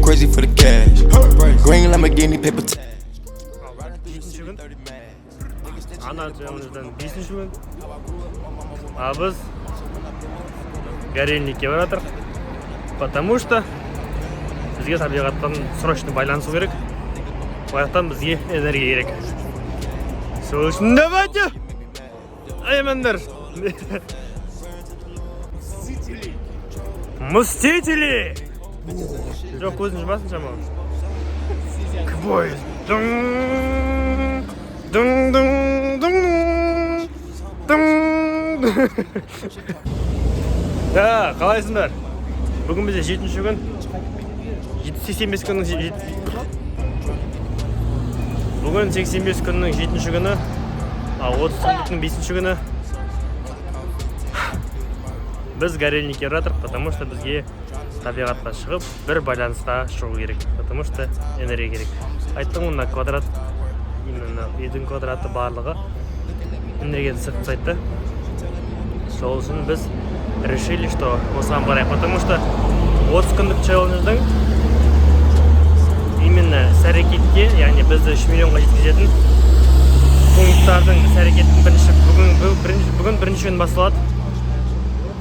crazy for the cash. Green Lamborghini paper tag. Ана жаңымыздан 5-ші күн. Біз горельникке баратыр. Потому что бізге табиғаттан срочно байланысу керек. Ояқтан бізге энергия керек. Сол үшін давайте! Аймандар! Мстители! Жоқ, көзін жұмасын шамалы. Кбой! Қалайсыңдар? Бүгін бізде 7-ші күн. 85 күннің Бүгін 85 күннің 7-ші күні, 30 күннің 5-ші күні. Біз горельникке баратырық, потому что бізге табиғатқа шығып, бір байланысқа шығу керек, потому что энергия керек. Айттың мына квадрат, именно үйдің квадраты барлығы энергияны сақтайды. Сол үшін біз решили, что осыған барайық, потому что 30 күндік челлендждің именно іс-әрекетке, яғни бізді 3 миллионға жеткізетін пункттардың іс-әрекеттің бүгін бірінші күн басталады.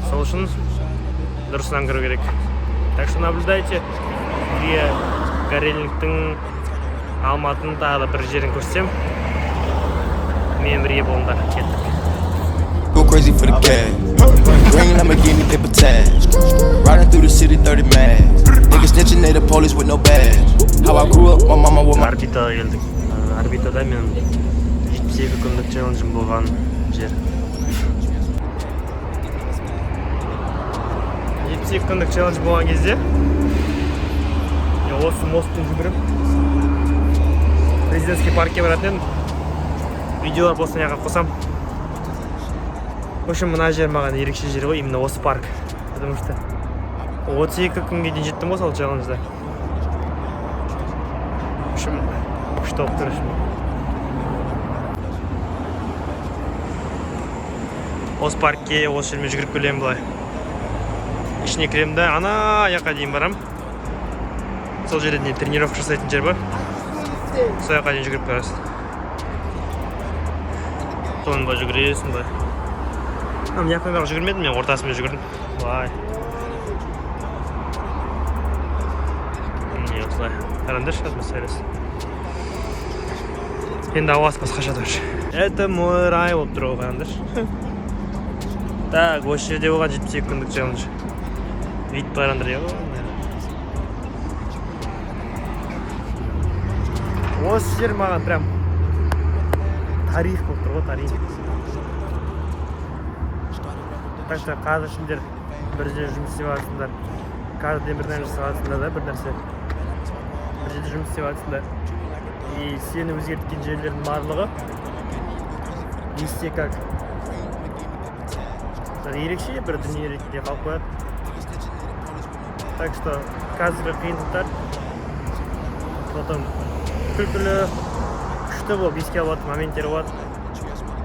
Сол үшін дұрысынан кіру керек. Так что наблюдайте, бізге горельниктің Алматының тағы бір жерін көрсем, мен бірге болыңдар, кеттік. Go crazy for the cash. Green Lamborghini paper tag. Riding through the city 30 mad. Niggas snitching, they the police with no badge. How I grew up, my mama with my... Орбитаға келдік. Орбитада мен 72 күндік челленджім болған жер. 72 күндік челлендж болған кезде осы мосттен жүгіріп президентский паркке баратын едім. Видеолар болсын яға қосам. В общем, мына жер маған ерекше жер ғой, именно осы парк. Потому что 32 күнге дейін жеттім ғой сол челленджда. В общем, күшті болып тұр үшін. Осы паркке, осы жермен жүгіріп келемін былай. Ішіне кіремін да, ана яққа дейін барам. Сол жерде тренировка жасайтын жер бар. Сол яққа дейін жүгіріп барасың. Соны ба жүгіресің ба. Мен яққа жүгірмедім, мен ортасымен жүгірдім. Былай. Не осылай. Қараңдаршы, атмосферасы. Енді ауасы басқаша тұр. Это мой рай болып тұр ғой, қараңдаршы. Так, осы жерде болған 72 күндік челлендж. Вид қараңдар еді ғой. Осы жер маған прям тарих болып тұр ғой, тарих. Так что қазір сендер бір жерде жұмыс істеп жатсыңдар. Каждый бір нәрсе жасап жатсыңдар да, бір нәрсе. Бір жерде жұмыс істеп жатсыңдар. И сені өзгерткен жерлердің барлығы есте как ерекше бір дүние ретінде қалып қояды. Так что қазіргі қиындықтар потом күлкілі, күшті болып еске алатын моменттер болады.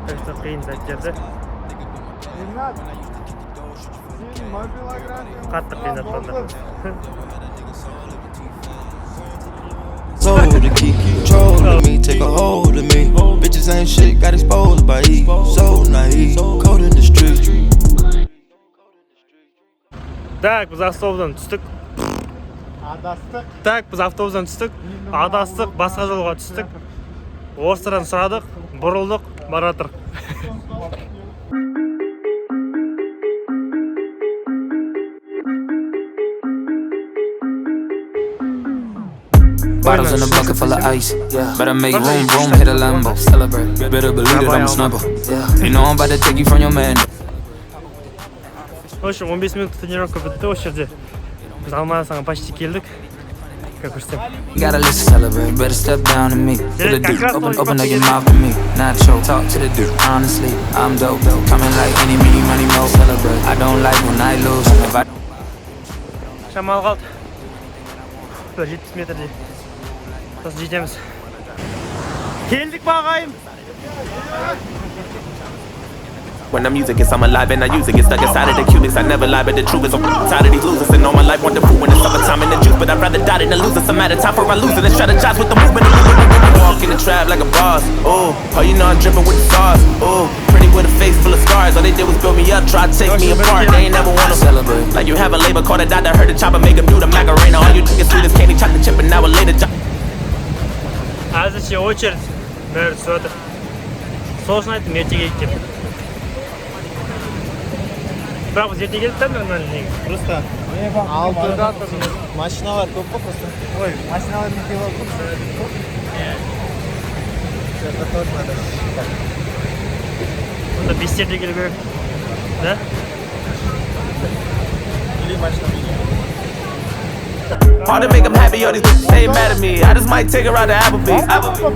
Так что қиын сәттерді қатты қиындаттанды. Sold the key, control of me, take a hold of me. Bitches ain't shit, got exposed by E. So naive, cold in the street. Так, біз автобустан түстік. Так, біз автобустан түстік. Адастық, басқа жолға түстік. Орыстардан сұрадық, бұрылдық, баратыр. Bottles in a bucket full of ice. Better make room, hit a Lambo. Celebrate. Better believe that I'm a sniper. You know I'm about to take you from your man. В общем, 15 минут тренировка бітті осы жерде. Біз Алматыға почти келдік. Как көрсетем. Gotta listen, celebrate. Better step down to me. To the dude, open up your mouth to me. Nacho, talk to the dude. Honestly, I'm dope. Coming like any, mini, money, mo. Celebrate. I don't like when I lose. Шамал қалды. 70 метрдей. Сосын жетеміз. Келдік бағайым. When the music is, I'm alive and I use it. Get stuck inside of the cubics, I never lie, but the truth is I'm tired of these losers. And all my life want the food when it's summertime in the juice, but I'd rather die than lose. It's a matter of time for I lose it and strategize with the movement. Walk in the trap like a boss. Oh, you know I'm dripping with the sauce. Oh, pretty with a face full of scars. All they did was build me up, try to take me apart. They ain't never wanna celebrate. Like you have a labor, call the doctor, heard the chopper, make him do the Macarena. All you drink is sweet as candy, chocolate chip, and now a later job. Әзірше очередь бәрі түсіп отыр. Сол үшін айттым ерте келейік деп. Бірақ біз ерте келдік та нормально негізі. Просто алтыда машиналар көп қой просто. Ой, машиналар не келіп отыр. Онда 5-терде келу керек. Да? Или машина. Hard to make them happy, all these bitches stay mad at me. I just might take her out to Applebee's.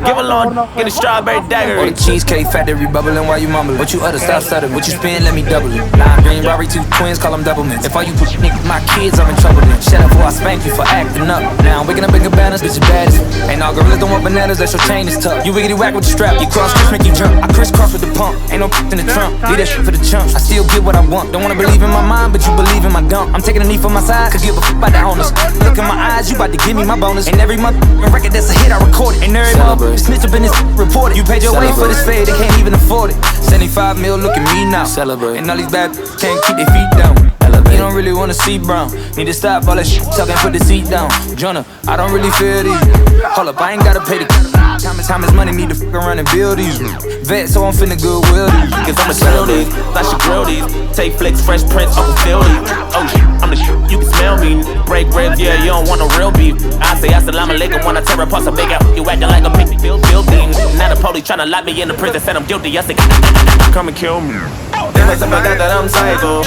Give a long, get a strawberry dagger. Or the cheesecake factory bubbling while you mumbling. What you utter, stop stuttering. What you spin, let me double it. Lime green, Rory, two twins, call them double mints. If all you put niggas, my kids, I'm in trouble then. Shut up or I spank you for acting up. Now I'm waking up in cabanas, bitch, you bad as ain't all gorillas, don't want bananas, that's your chain is tough. You wiggity whack with the strap, you cross, make you jump. I crisscross with the pump, ain't no in the trunk. Leave that shit for the chumps. I still get what I want. Don't wanna believe in my mind, but you believe in my dump. I'm taking a knee for my side, could give a fuck about the owners. Look in my eyes, you about to give me my bonus. And every month record that's a hit, I record it. And every month snitch up in this report it. You paid your way for this fade, they can't even afford it. 75 mil, look at me now. Celebrate. And all these bad can't keep their feet down. Elevate. You don't really wanna see brown. Need to stop all that shit talking, put the seat down. Jonah, I don't really feel these. Hold up, I ain't gotta pay the time is money, need to fuck around and build these. Vet, so I'm finna goodwill these. Cause I'ma sell these, I should grill these. Take flicks, fresh prints, Uncle Phil these. Oh shit, I'm the shit, you can smell me. Break ribs, yeah, you don't want no real beef. I say assalamu alaikum when I tear apart some big out. You acting like a big building. Now the police tryna lock me in the prison, said I'm guilty. I say, come and kill me. They must have forgot that I'm psycho.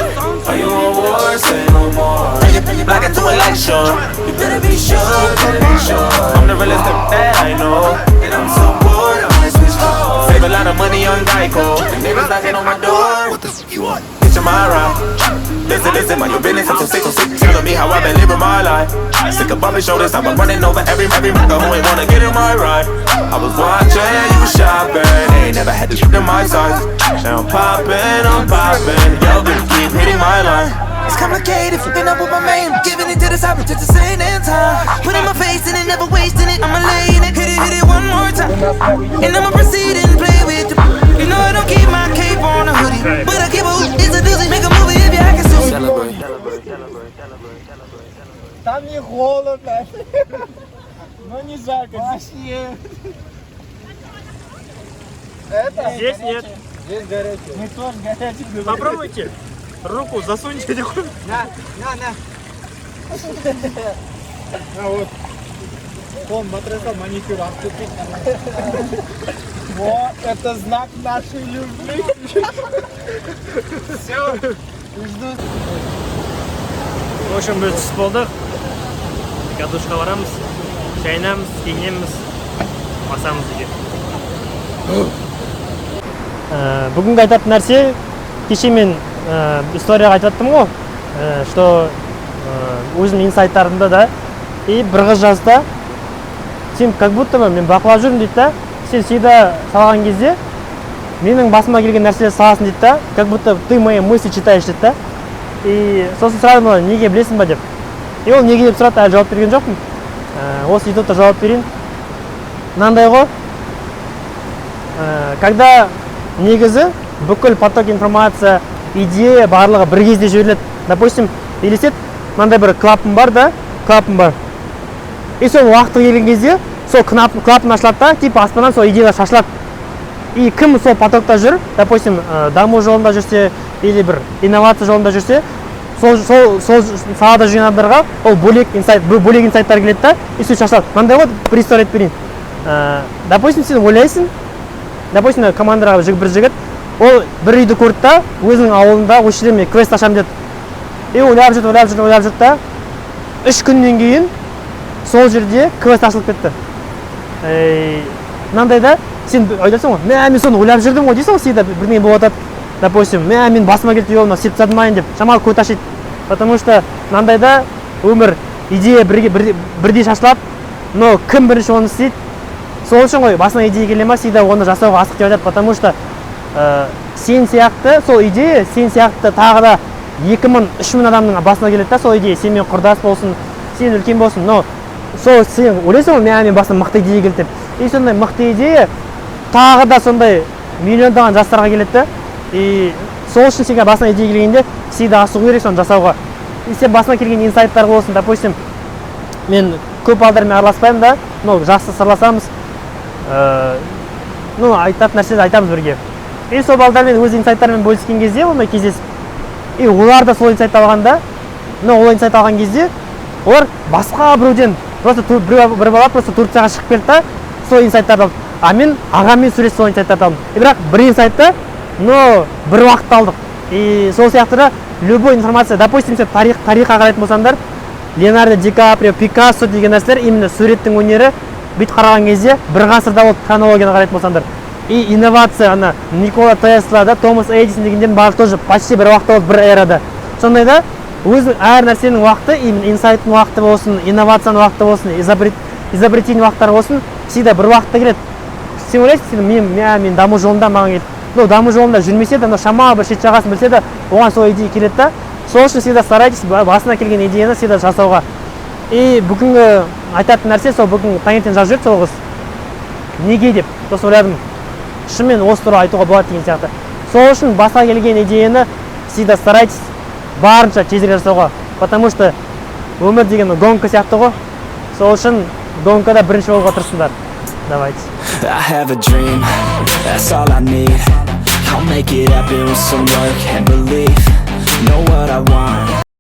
Are you on war? Say no more. Black into election. You better be sure, I'm the realest that I know. And I'm so bored, I might switch home. Save a lot of money on Geico. And neighbors knocking on my door. What the fuck you want? Get your mind right. Listen, mind your business. I'm so sick, telling me how I've been living my life. Sick of bumping shoulders, I've been running over every nigga who ain't wanna get in my ride. I was watching, you was shopping. They ain't never had this shit in my size. Now I'm popping. Y'all gonna keep hitting my line. It's complicated, flipping up with my main. Giving it to the side, just the same damn time. Putting my face in it, never wasting it. I'ma lay in it, hit it one more time. And I'ma proceed and play with you. You know I don't keep my cape on a hoodie, but I keep a hoop, it's a doozy. Make a movie if you I can sue. Celebrate. Там не холодно, но не жарко. Вообще. Это Здесь нет. здесь горячий. Мы тоже горячий. Попробуйте. Руку засуньте. На. А вот. Он матраса маникюр отступить. Вот, это знак нашей любви. Все. Жду. В общем, біз түсіп болдық. Кадушқа барамыз, шайнамыз, киінеміз, басамыз деген. Бүгінгі айтатын нәрсе, кеше мен историяға айтып ғой, что өзім инсайттарымда да, и бір қыз жазды, сен как будто мен бақылап жүрмін дейді да, сен всегда салған кезде, менің басыма келген нәрселер саласың дейді да, как будто ты мои мысли читаешь дейді да. И сосын сұрадым оны, неге білесің ба деп. И ол неге деп сұрады, әлі жауап берген жоқпын. Осы итотта жауап берейін. Мынандай ғой, когда негізі бүкіл поток информация, идея барлығы бір кезде жіберіледі. Допустим, елестет, мынандай бір клапан бар да, клапан бар. И сол уақыты келген кезде, сол клапан ашылады да, типа аспаннан сол идеялар шашылады. И кім сол потокта жүр, допустим, даму жолында жүрсе, или бір инновация жолында жүрсе, сол салада жүрген адамдарға ол бөлек инсайттар келеді да, и сол шашылады. Мынандай ғой, представлять берейін. Допустим, сен ойлайсың, допустим, командаға бір жігіт, ол бір үйді көрді да, өзінің ауылында осы жерде мен квест ашамын деді. И ойлап жүрді да, 3 күннен кейін сол жерде квест ашылып кетті. Мынандай да, сен ойлайсың ғой, мен соны ойлап жүрдім ғой дейсің ғой, всегда бірдеңе болып жатады. Допустим, мен басыма келді жолыма сеп тастамайын деп, шамалы көт ашиды. Потому что мынандай да өмір идея бірдей шашылады, но кім бірінші оны істейді? Сол үшін ғой, басына идея келе ма, всегда оны жасауға асық деп айтады, потому что сен сияқты сол идея сен сияқты тағы да 2000-3000 адамның басына келеді да, сол идея сенімен құрдас болсын, сен үлкен болсын, но сол сен ойлайсың ғой мен басына мықты идея келді деп. И сондай мықты идея тағы да сондай миллиондаған жастарға келеді да. И сол үшін сенге басына идея келгенде всегда асығу керек соны жасауға. И сен басына келген инсайттар болсын, допустим, мен көп балдармен араласпаймын да, но жақсы сырласамыз, айтатын нәрселерді айтамыз бірге. И сол балдармен өз инсайттарымен бөліскен кезде ондай кездесіп, и олар да сол инсайт алғанда, но ол инсайт алған кезде олар басқа біреуден просто бір бала просто Турцияға шығып келді да, сол инсайттарды алды. А мен ағаммен сөйлесіп сол инсайттарды алдым. И бірақ бір инсайтты, но бір уақыт алдық. И сол сияқты да любой информация, допустим, сен тарихқа қарайтын болсаңдар, Леонардо Ди Каприо, Пикассо деген нәрселер именно суреттің өнері бүйтіп қараған кезде бір ғасырда болды хронологияны қарайтын болсаңдар. И инновация, ана Никола Тесла да, Томас Эдисон дегендердің барлығы тоже почти бір уақытта болды, бір эрада. Сондай да өз әр нәрсенің уақыты, именно инсайттың уақыты болсын, инновацияның уақыты болсын, изобретение уақыттары болсын, всегда бір уақытта келеді. Сен ойлайсың, мен даму жолында маған келді. Но даму жолында жүрмесе де, шамалы бір шет жағасын білсе де, оған сол идея келеді да. Сол үшін всегда старайтесь басына келген идеяны всегда жасауға. И бүгінгі айтатын нәрсе, сол бүгін таңертең жазып жүрді сол қыз. Неге деп, сосын ойладым, шынымен осы туралы айтуға болады деген сияқты. Сол үшін басқа келген идеяны всегда старайтесь барынша тезірек жасауға. Потому что өмір деген гонка сияқты ғой. Сол үшін гонкада бірінші болуға тырысыңдар. Давайте. I have a dream, that's all I need. I'll make it happen with some work and belief. Know what I want,